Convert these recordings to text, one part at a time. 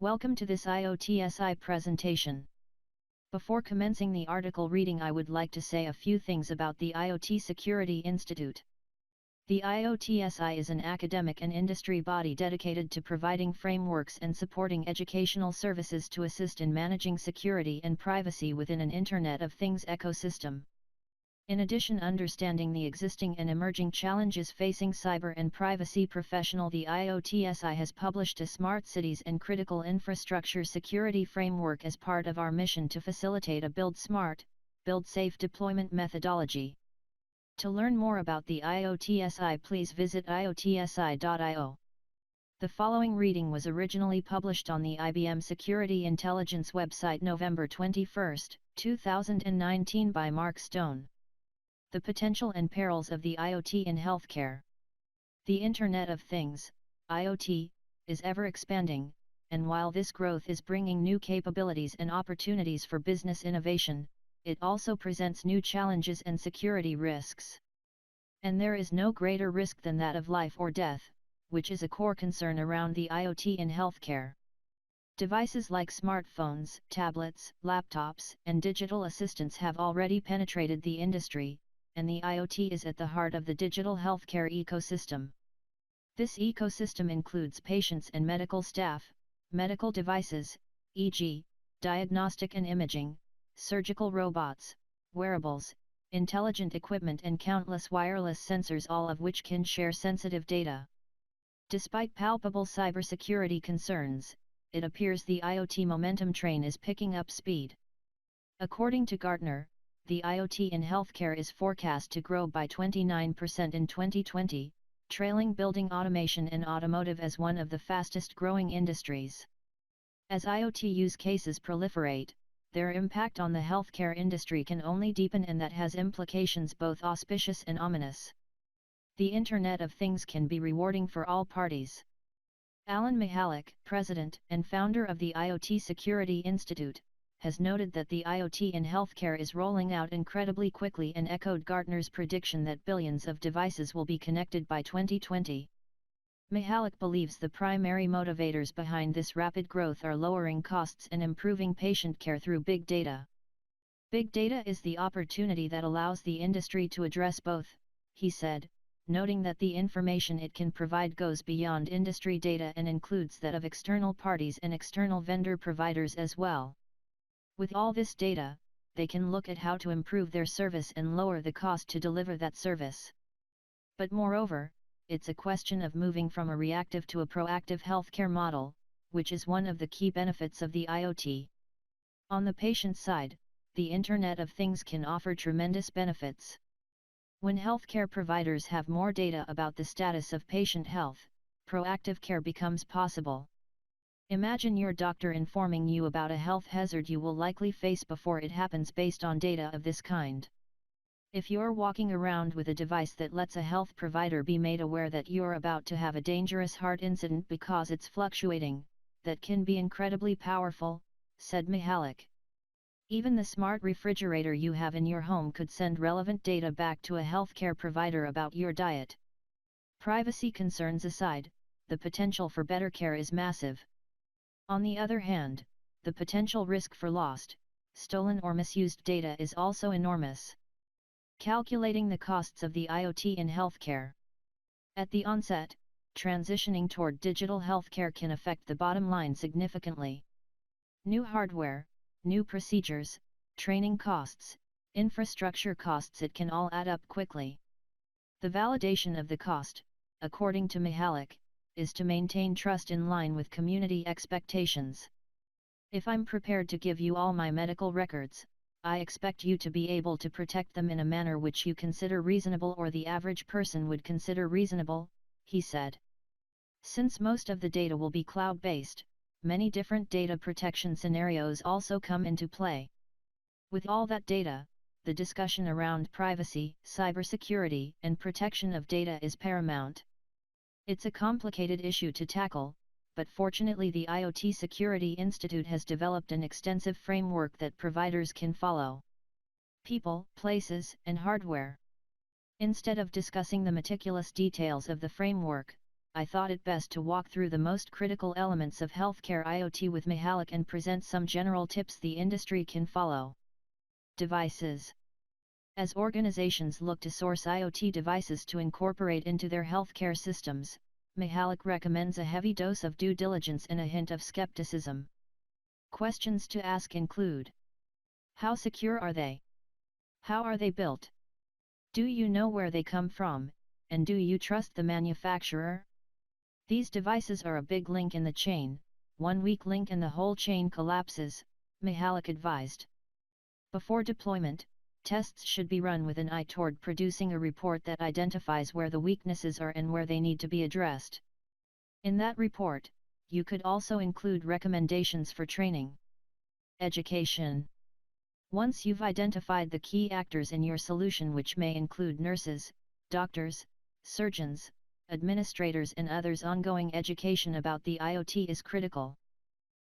Welcome to this IoT-SI presentation. Before commencing the article reading, I would like to say a few things about the IoT Security Institute. The IoT-SI is an academic and industry body dedicated to providing frameworks and supporting educational services to assist in managing security and privacy within an Internet of Things ecosystem. In addition, understanding the existing and emerging challenges facing cyber and privacy professional, the IoT-SI has published a Smart Cities and Critical Infrastructure Security Framework as part of our mission to facilitate a build smart, build safe deployment methodology. To learn more about the IoT-SI, please visit iotsi.io. The following reading was originally published on the IBM Security Intelligence website November 21, 2019 by Mark Stone. The potential and perils of the IoT in healthcare. The Internet of Things, IoT, is ever expanding, and while this growth is bringing new capabilities and opportunities for business innovation, it also presents new challenges and security risks. And there is no greater risk than that of life or death, which is a core concern around the IoT in healthcare. Devices like smartphones, tablets, laptops, and digital assistants have already penetrated the industry, and the IoT is at the heart of the digital healthcare ecosystem. This ecosystem includes patients and medical staff, medical devices, e.g., diagnostic and imaging, surgical robots, wearables, intelligent equipment, and countless wireless sensors, all of which can share sensitive data. Despite palpable cybersecurity concerns, it appears the IoT momentum train is picking up speed. According to Gartner, the IoT in healthcare is forecast to grow by 29% in 2020, trailing building automation and automotive as one of the fastest growing industries. As IoT use cases proliferate, their impact on the healthcare industry can only deepen, and that has implications both auspicious and ominous. The Internet of Things can be rewarding for all parties. Alan Mihalik, president and founder of the IoT Security Institute, has noted that the IoT in healthcare is rolling out incredibly quickly and echoed Gartner's prediction that billions of devices will be connected by 2020. Mihalik believes the primary motivators behind this rapid growth are lowering costs and improving patient care through big data. Big data is the opportunity that allows the industry to address both, he said, noting that the information it can provide goes beyond industry data and includes that of external parties and external vendor providers as well. With all this data, they can look at how to improve their service and lower the cost to deliver that service. But moreover, it's a question of moving from a reactive to a proactive healthcare model, which is one of the key benefits of the IoT. On the patient side, the Internet of Things can offer tremendous benefits. When healthcare providers have more data about the status of patient health, proactive care becomes possible. Imagine your doctor informing you about a health hazard you will likely face before it happens based on data of this kind. If you're walking around with a device that lets a health provider be made aware that you're about to have a dangerous heart incident because it's fluctuating, that can be incredibly powerful, said Mihalik. Even the smart refrigerator you have in your home could send relevant data back to a healthcare provider about your diet. Privacy concerns aside, the potential for better care is massive. On the other hand, the potential risk for lost, stolen or misused data is also enormous. Calculating the costs of the IoT in healthcare. At the onset, transitioning toward digital healthcare can affect the bottom line significantly. New hardware, new procedures, training costs, infrastructure costs, it can all add up quickly. The validation of the cost, according to Mihalik, is to maintain trust in line with community expectations. If I'm prepared to give you all my medical records, I expect you to be able to protect them in a manner which you consider reasonable or the average person would consider reasonable, he said. Since most of the data will be cloud-based, many different data protection scenarios also come into play. With all that data, the discussion around privacy, cybersecurity, and protection of data is paramount. It's a complicated issue to tackle, but fortunately the IoT Security Institute has developed an extensive framework that providers can follow. People, places, and hardware. Instead of discussing the meticulous details of the framework, I thought it best to walk through the most critical elements of healthcare IoT with Mihalik and present some general tips the industry can follow. Devices. As organizations look to source IoT devices to incorporate into their healthcare systems, Mihalik recommends a heavy dose of due diligence and a hint of skepticism. Questions to ask include: how secure are they? How are they built? Do you know where they come from, and do you trust the manufacturer? These devices are a big link in the chain. One weak link and the whole chain collapses, Mihalik advised. Before deployment, tests should be run with an eye toward producing a report that identifies where the weaknesses are and where they need to be addressed. In that report, you could also include recommendations for training. Education. Once you've identified the key actors in your solution, which may include nurses, doctors, surgeons, administrators and others, ongoing education about the IoT is critical.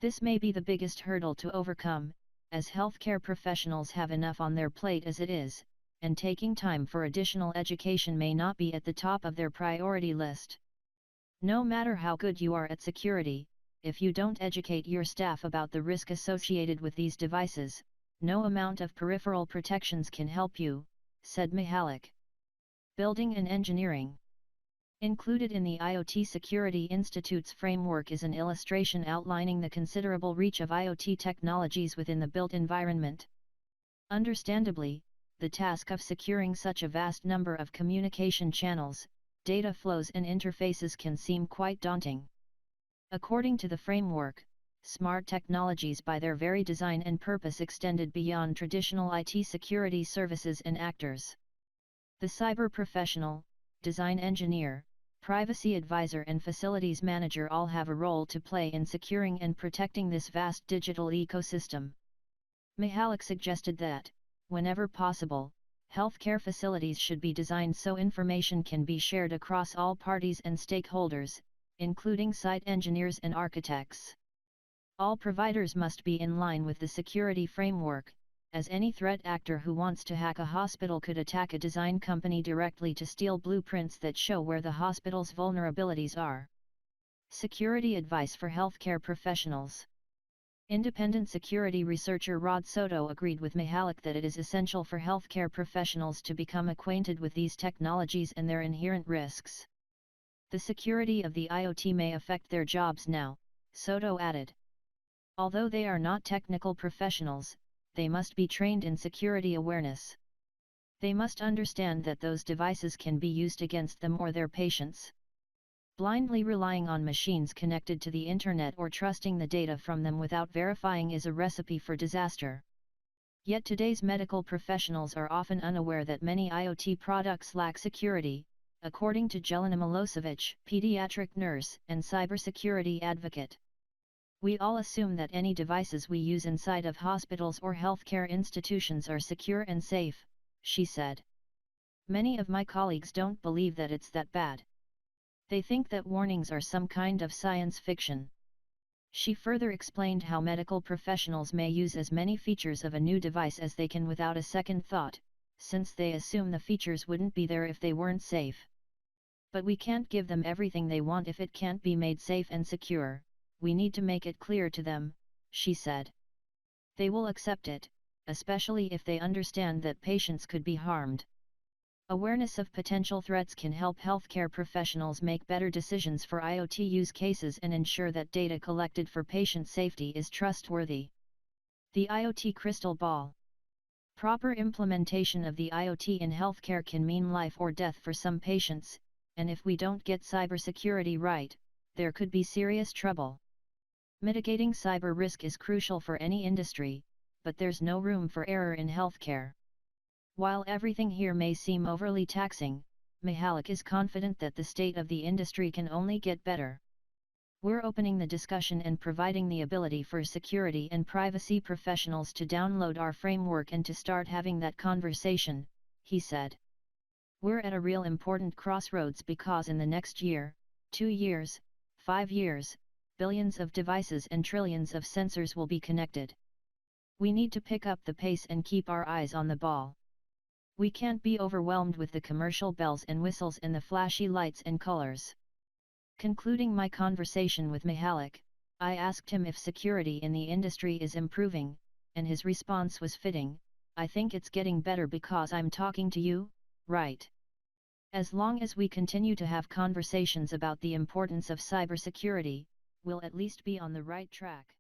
This may be the biggest hurdle to overcome, as healthcare professionals have enough on their plate as it is, and taking time for additional education may not be at the top of their priority list. No matter how good you are at security, if you don't educate your staff about the risk associated with these devices, no amount of peripheral protections can help you, said Mihalik. Building and engineering. Included in the IoT Security Institute's framework is an illustration outlining the considerable reach of IoT technologies within the built environment. Understandably, the task of securing such a vast number of communication channels, data flows and interfaces can seem quite daunting. According to the framework, smart technologies by their very design and purpose extended beyond traditional IT security services and actors. The cyber professional, design engineer, privacy advisor and facilities manager all have a role to play in securing and protecting this vast digital ecosystem. Mihalik suggested that, whenever possible, healthcare facilities should be designed so information can be shared across all parties and stakeholders, including site engineers and architects. All providers must be in line with the security framework, as any threat actor who wants to hack a hospital could attack a design company directly to steal blueprints that show where the hospital's vulnerabilities are. Security advice for healthcare professionals. Independent security researcher Rod Soto agreed with Mihalik that it is essential for healthcare professionals to become acquainted with these technologies and their inherent risks. The security of the IoT may affect their jobs now, Soto added. Although they are not technical professionals, they must be trained in security awareness. They must understand that those devices can be used against them or their patients. Blindly relying on machines connected to the internet or trusting the data from them without verifying is a recipe for disaster. Yet today's medical professionals are often unaware that many IoT products lack security, according to Jelena Milosevic, pediatric nurse and cybersecurity advocate. We all assume that any devices we use inside of hospitals or healthcare institutions are secure and safe, she said. Many of my colleagues don't believe that it's that bad. They think that warnings are some kind of science fiction. She further explained how medical professionals may use as many features of a new device as they can without a second thought, since they assume the features wouldn't be there if they weren't safe. But we can't give them everything they want if it can't be made safe and secure. We need to make it clear to them, she said. They will accept it, especially if they understand that patients could be harmed. Awareness of potential threats can help healthcare professionals make better decisions for IoT use cases and ensure that data collected for patient safety is trustworthy. The IoT crystal ball. Proper implementation of the IoT in healthcare can mean life or death for some patients, and if we don't get cybersecurity right, there could be serious trouble. Mitigating cyber risk is crucial for any industry, but there's no room for error in healthcare. While everything here may seem overly taxing, Mihalik is confident that the state of the industry can only get better. We're opening the discussion and providing the ability for security and privacy professionals to download our framework and to start having that conversation, he said. We're at a real important crossroads because in the next year, 2 years, 5 years, billions of devices and trillions of sensors will be connected. We need to pick up the pace and keep our eyes on the ball. We can't be overwhelmed with the commercial bells and whistles and the flashy lights and colors. Concluding my conversation with Mihalik, I asked him if security in the industry is improving, and his response was fitting: "I think it's getting better because I'm talking to you, right? As long as we continue to have conversations about the importance of cybersecurity, we'll at least be on the right track."